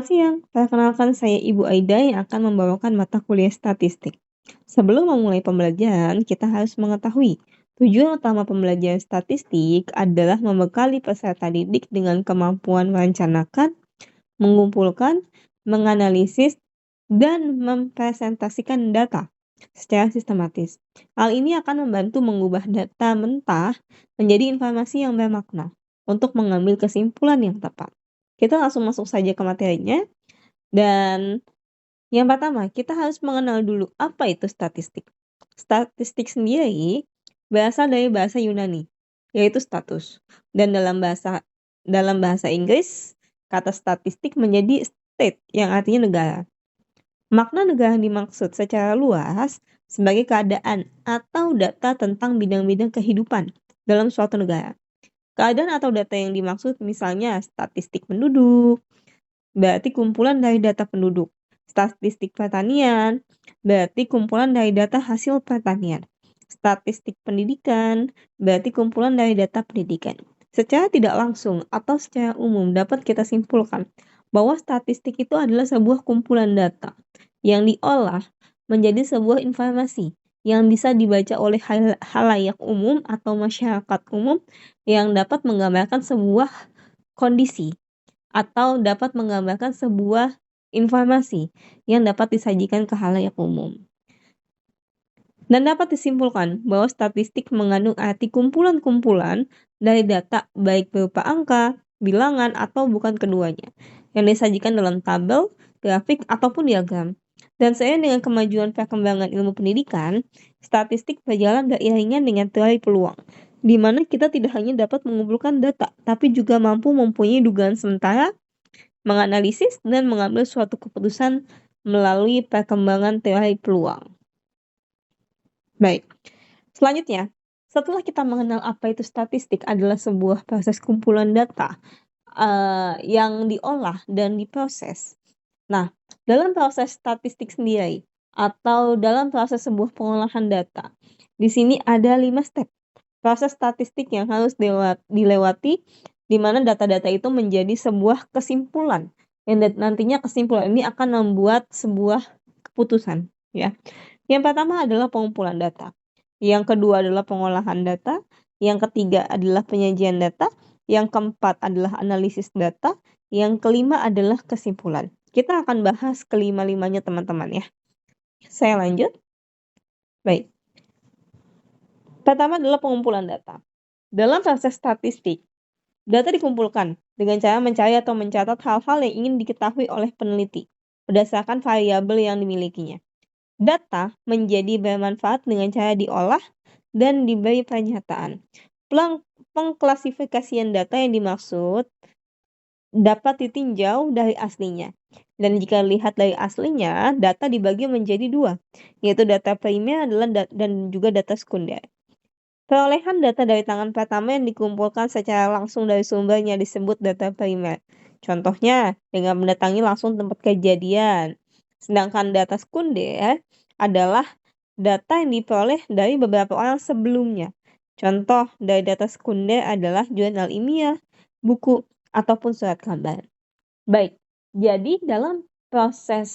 Selamat siang, perkenalkan saya Ibu Aida yang akan membawakan mata kuliah statistik. Sebelum memulai pembelajaran, kita harus mengetahui tujuan utama pembelajaran statistik adalah membekali peserta didik dengan kemampuan merencanakan, mengumpulkan, menganalisis, dan mempresentasikan data secara sistematis. Hal ini akan membantu mengubah data mentah menjadi informasi yang bermakna untuk mengambil kesimpulan yang tepat. Kita langsung masuk saja ke materinya. Dan yang pertama, kita harus mengenal dulu apa itu statistik. Statistik sendiri berasal dari bahasa Yunani, yaitu status. Dan dalam bahasa Inggris, kata statistik menjadi state yang artinya negara. Makna negara dimaksud secara luas sebagai keadaan atau data tentang bidang-bidang kehidupan dalam suatu negara. Keadaan atau data yang dimaksud misalnya statistik penduduk, berarti kumpulan dari data penduduk. Statistik pertanian, berarti kumpulan dari data hasil pertanian. Statistik pendidikan, berarti kumpulan dari data pendidikan. Secara tidak langsung atau secara umum dapat kita simpulkan bahwa statistik itu adalah sebuah kumpulan data yang diolah menjadi sebuah informasi yang bisa dibaca oleh halayak umum atau masyarakat umum yang dapat menggambarkan sebuah kondisi atau dapat menggambarkan sebuah informasi yang dapat disajikan ke halayak umum. Dan dapat disimpulkan bahwa statistik mengandung arti kumpulan-kumpulan dari data baik berupa angka, bilangan, atau bukan keduanya, yang disajikan dalam tabel, grafik, ataupun diagram. Dan seiring dengan kemajuan perkembangan ilmu pendidikan, statistik berjalan beriringan dengan teori peluang, di mana kita tidak hanya dapat mengumpulkan data, tapi juga mampu mempunyai dugaan sementara, menganalisis, dan mengambil suatu keputusan melalui perkembangan teori peluang. Baik, selanjutnya, setelah kita mengenal apa itu statistik adalah sebuah proses kumpulan data yang diolah dan diproses. Nah, dalam proses statistik sendiri atau dalam proses sebuah pengolahan data, di sini ada 5 step proses statistik yang harus dilewati, di mana data-data itu menjadi sebuah kesimpulan, yang nantinya kesimpulan ini akan membuat sebuah keputusan, ya. Yang pertama adalah pengumpulan data, yang kedua adalah pengolahan data, yang ketiga adalah penyajian data, yang keempat adalah analisis data, yang kelima adalah kesimpulan. Kita akan bahas kelima-limanya teman-teman ya. Saya lanjut. Baik. Pertama adalah pengumpulan data. Dalam proses statistik, data dikumpulkan dengan cara mencari atau mencatat hal-hal yang ingin diketahui oleh peneliti berdasarkan variabel yang dimilikinya. Data menjadi bermanfaat dengan cara diolah dan diberi pernyataan. Pengklasifikasian data yang dimaksud dapat ditinjau dari aslinya. Dan jika lihat dari aslinya, data dibagi menjadi dua, yaitu data primer dan juga data sekunder. Perolehan data dari tangan pertama yang dikumpulkan secara langsung dari sumbernya disebut data primer. Contohnya, dengan mendatangi langsung tempat kejadian. Sedangkan data sekunder adalah data yang diperoleh dari beberapa orang sebelumnya. Contoh dari data sekunder adalah jurnal ilmiah, buku, ataupun surat kabar. Baik, jadi dalam proses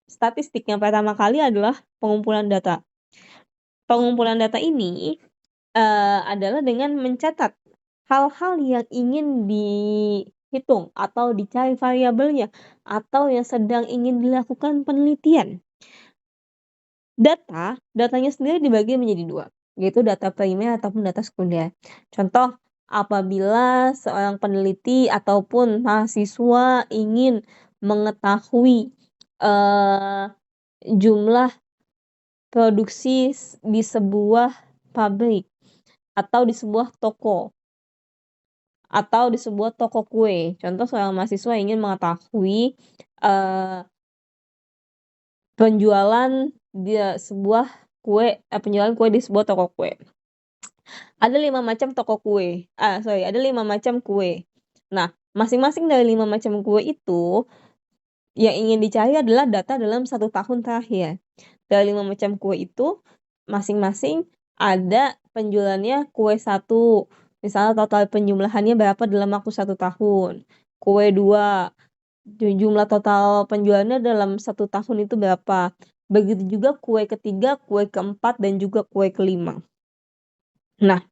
statistik yang pertama kali adalah pengumpulan data. Pengumpulan data ini adalah dengan mencatat hal-hal yang ingin dihitung atau dicari variabelnya atau yang sedang ingin dilakukan penelitian. Datanya sendiri dibagi menjadi dua, yaitu data primer ataupun data sekunder. Contoh, apabila seorang peneliti ataupun mahasiswa ingin mengetahui jumlah produksi di sebuah pabrik atau di sebuah toko atau di sebuah toko kue. Contoh, seorang mahasiswa ingin mengetahui penjualan kue di sebuah toko kue. Ada 5 macam toko kue. Ada 5 macam kue. Nah, masing-masing dari 5 macam kue itu yang ingin dicari adalah data dalam 1 tahun terakhir. Dari 5 macam kue itu masing-masing ada penjualannya kue 1. Misalnya total penjumlahannya berapa dalam waktu 1 tahun. Kue 2 jumlah total penjualannya dalam 1 tahun itu berapa. Begitu juga kue ketiga, kue keempat, dan juga kue kelima. Nah,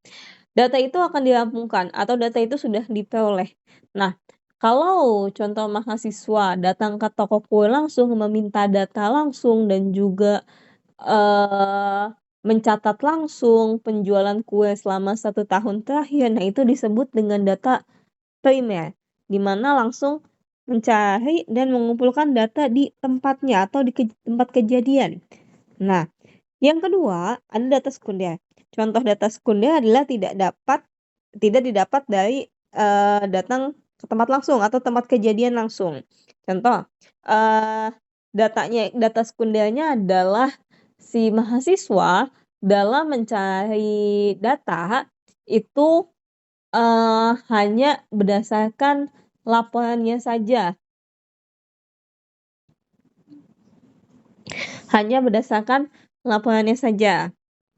data itu akan dirampungkan atau data itu sudah diperoleh. Nah, kalau contoh mahasiswa datang ke toko kue langsung, meminta data langsung, dan juga mencatat langsung penjualan kue selama 1 tahun terakhir, nah itu disebut dengan data primer, di mana langsung mencari dan mengumpulkan data di tempatnya atau di tempat kejadian. Nah, yang kedua ada data sekunder. Contoh data sekunder adalah tidak didapat dari, datang ke tempat langsung atau tempat kejadian langsung. Contoh, data sekundernya adalah si mahasiswa dalam mencari data itu, hanya berdasarkan laporannya saja. Hanya berdasarkan laporannya saja.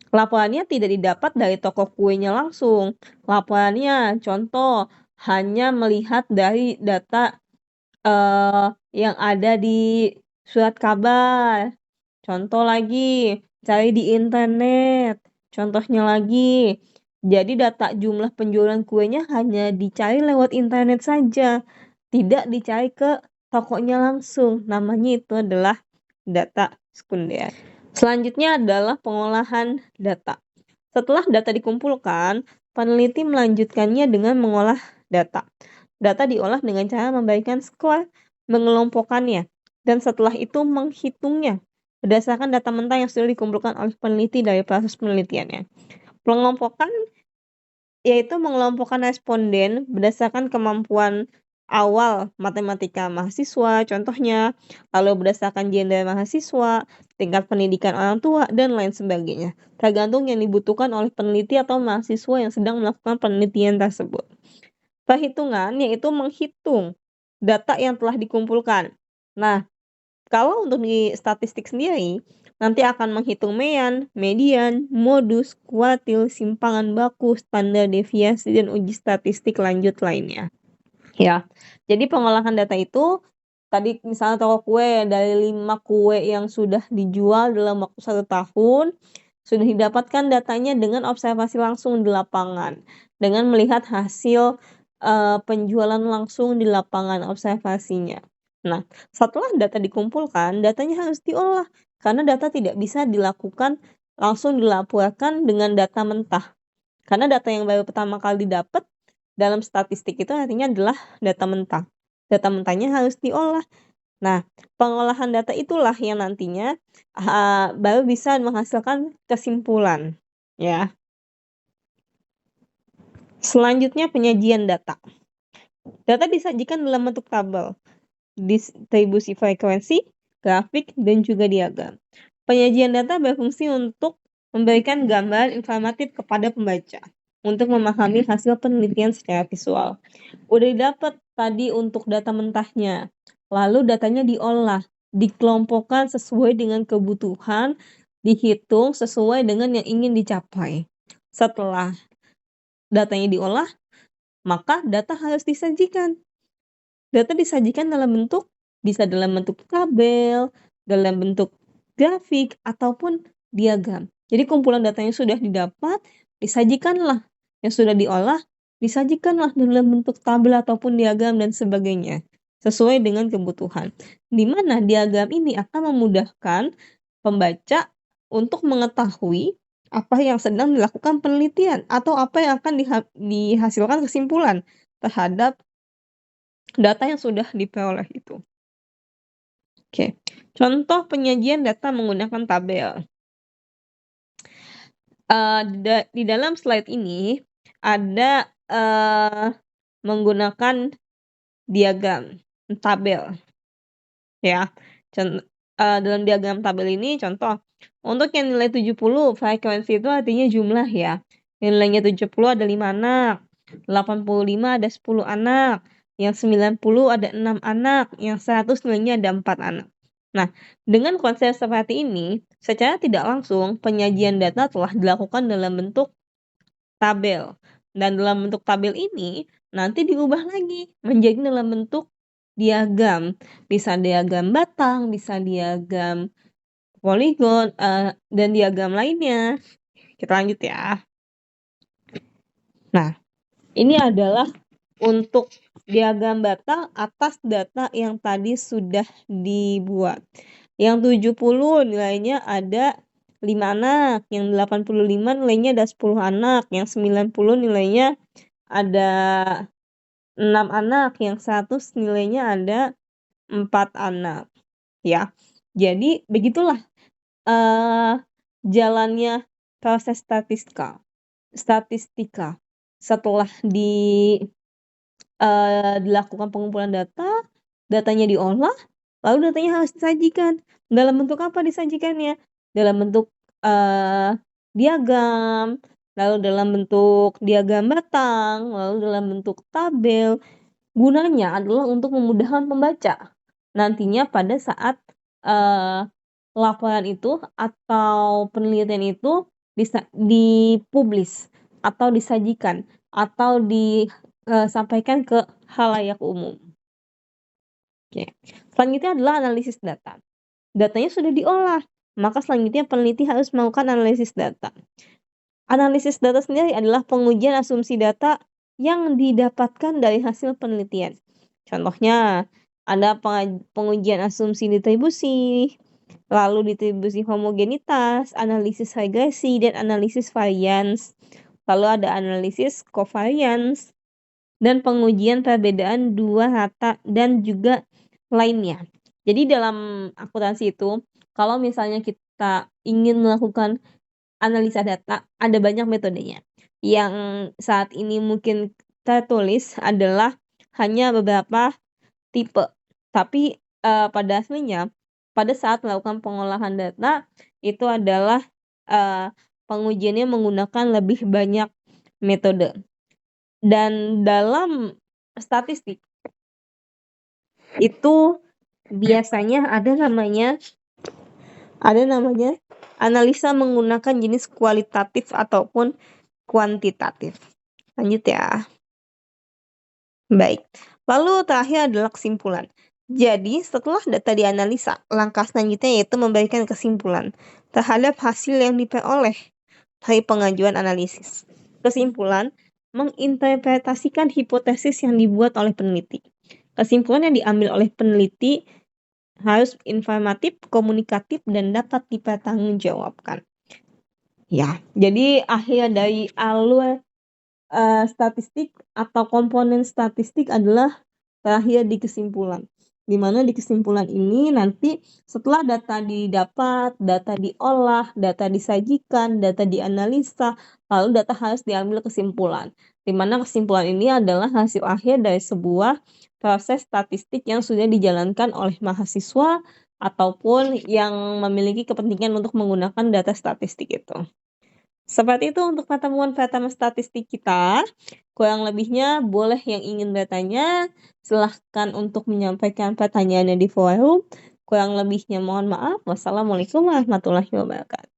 Laporannya tidak didapat dari toko kuenya langsung. Laporannya contoh hanya melihat dari data, yang ada di surat kabar. Contoh lagi, cari di internet. Contohnya lagi, jadi data jumlah penjualan kuenya hanya dicari lewat internet saja, tidak dicari ke tokonya langsung. Namanya itu adalah data sekunder. Selanjutnya adalah pengolahan data. Setelah data dikumpulkan, peneliti melanjutkannya dengan mengolah data. Data diolah dengan cara memberikan skor, mengelompokkannya, dan setelah itu menghitungnya berdasarkan data mentah yang sudah dikumpulkan oleh peneliti dari proses penelitiannya. Pengelompokan yaitu mengelompokkan responden berdasarkan kemampuan awal matematika mahasiswa, contohnya, lalu berdasarkan gender mahasiswa, tingkat pendidikan orang tua, dan lain sebagainya, tergantung yang dibutuhkan oleh peneliti atau mahasiswa yang sedang melakukan penelitian tersebut. Perhitungan yaitu menghitung data yang telah dikumpulkan. Nah, kalau untuk di statistik sendiri, nanti akan menghitung mean, median, modus, kuartil, simpangan baku, standar deviasi, dan uji statistik lanjut lainnya. Ya, jadi pengolahan data itu tadi misalnya toko kue dari 5 kue yang sudah dijual dalam waktu 1 tahun, sudah didapatkan datanya dengan observasi langsung di lapangan, dengan melihat hasil penjualan langsung di lapangan observasinya. Nah, setelah data dikumpulkan, datanya harus diolah karena data tidak bisa dilakukan langsung dilaporkan dengan data mentah. Karena data yang baru pertama kali didapat dalam statistik itu artinya adalah data mentah. Data mentahnya harus diolah. Nah, pengolahan data itulah yang nantinya baru bisa menghasilkan kesimpulan, ya. Selanjutnya penyajian data. Data disajikan dalam bentuk tabel, distribusi frekuensi, grafik, dan juga diagram. Penyajian data berfungsi untuk memberikan gambaran informatif kepada pembaca untuk memahami hasil penelitian secara visual. Udah didapat tadi untuk data mentahnya, lalu datanya diolah, dikelompokkan sesuai dengan kebutuhan, dihitung sesuai dengan yang ingin dicapai. Setelah datanya diolah, maka data harus disajikan. Data disajikan bisa dalam bentuk tabel, dalam bentuk grafik, ataupun diagram. Jadi kumpulan datanya sudah didapat, disajikanlah. Yang sudah diolah, disajikanlah dalam bentuk tabel ataupun diagram dan sebagainya, sesuai dengan kebutuhan. Di mana diagram ini akan memudahkan pembaca untuk mengetahui apa yang sedang dilakukan penelitian atau apa yang akan dihasilkan kesimpulan terhadap data yang sudah diperoleh itu. Oke, contoh penyajian data menggunakan tabel. Di dalam slide ini ada menggunakan diagram tabel, ya. Dalam diagram tabel ini contoh, untuk yang nilai 70 frekuensi itu artinya jumlah ya. Nilainya 70 ada 5 anak, 85 ada 10 anak, yang 90 ada 6 anak, yang 100 nilainya ada 4 anak. Nah, dengan konsep seperti ini, secara tidak langsung penyajian data telah dilakukan dalam bentuk tabel. Dan dalam bentuk tabel ini nanti diubah lagi menjadi dalam bentuk diagram. Bisa diagram batang, bisa diagram poligon, dan diagram lainnya. Kita lanjut ya. Nah, ini adalah untuk diagram batang atas data yang tadi sudah dibuat. Yang 70 nilainya ada 5 anak, yang 85 nilainya ada 10 anak, yang 90 nilainya ada 6 anak, yang 100 nilainya ada 4 anak, ya. Jadi begitulah jalannya proses statistika. Setelah dilakukan pengumpulan data, datanya diolah, lalu datanya harus disajikan. Dalam bentuk apa disajikannya? Dalam bentuk diagram, lalu dalam bentuk diagram batang, lalu dalam bentuk tabel. Gunanya adalah untuk memudahkan pembaca. Nantinya pada saat laporan itu atau penelitian itu dipublis atau disajikan atau disampaikan ke khalayak umum. Oke. Selanjutnya adalah analisis data. Datanya sudah diolah, maka selanjutnya peneliti harus melakukan analisis data. Analisis data sendiri adalah pengujian asumsi data yang didapatkan dari hasil penelitian. Contohnya, ada pengujian asumsi distribusi, lalu distribusi homogenitas, analisis regresi, dan analisis varians. Lalu ada analisis covariance, dan pengujian perbedaan dua rata, dan juga lainnya. Jadi dalam akuntansi itu, kalau misalnya kita ingin melakukan analisa data, ada banyak metodenya. Yang saat ini mungkin tertulis adalah hanya beberapa tipe. Tapi pada aslinya, pada saat melakukan pengolahan data, itu adalah pengujiannya menggunakan lebih banyak metode. Dan dalam statistik, itu biasanya ada namanya analisa menggunakan jenis kualitatif ataupun kuantitatif. Lanjut ya. Baik. Lalu terakhir adalah kesimpulan. Jadi, setelah data dianalisa, langkah selanjutnya yaitu memberikan kesimpulan terhadap hasil yang diperoleh dari pengajuan analisis. Kesimpulan menginterpretasikan hipotesis yang dibuat oleh peneliti. Kesimpulan yang diambil oleh peneliti harus informatif, komunikatif, dan dapat dipertanggungjawabkan. Ya, jadi akhir dari alur statistik atau komponen statistik adalah terakhir di kesimpulan. Di mana di kesimpulan ini nanti setelah data didapat, data diolah, data disajikan, data dianalisa, lalu data harus diambil kesimpulan. Di mana kesimpulan ini adalah hasil akhir dari sebuah proses statistik yang sudah dijalankan oleh mahasiswa ataupun yang memiliki kepentingan untuk menggunakan data statistik itu. Seperti itu untuk pertemuan pertama statistik kita. Kurang lebihnya boleh yang ingin bertanya, silahkan untuk menyampaikan pertanyaannya di forum. Kurang lebihnya mohon maaf. Wassalamualaikum warahmatullahi wabarakatuh.